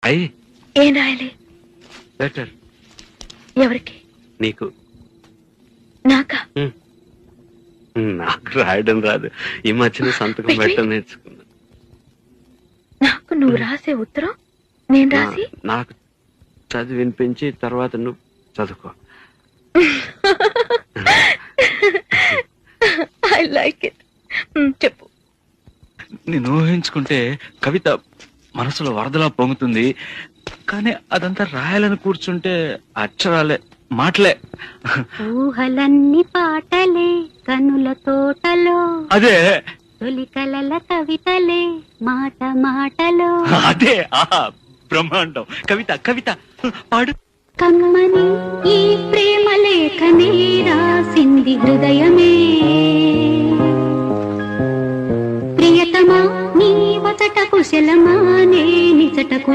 అయ్యి ఏం రాయాలి? లెటర్. ఎవరికి? నీకు. నాకా? నాకు రాయడం రాదు. ఈ మధ్యన సంతకం పెట్టడం నేర్చుకున్నా. నాకు నువ్వు రాసే ఉత్తరం నేను రాసి నాకు చదివి వినిపించి తర్వాత నువ్వు చదువుకో. I like it. చెప్పు. నేను ఊహించుకుంటే కవిత మనసులో వరదలా పొంగుతుంది, కానీ అదంతా రాయాలని కూర్చుంటే అక్షరాలే మాటలే. ఊహలన్నీ పాటలే కనుల తోటలో, అదే తొలి కలల కవితలే మాట మాటలో. అదే బ్రహ్మాండం. కవిత కవిత పాడు. కమ్మని ఈ ప్రేమ లేఖనే రాసింది హృదయమే, ప్రియతమా నీ వచట కుశలమా నే నిచటకు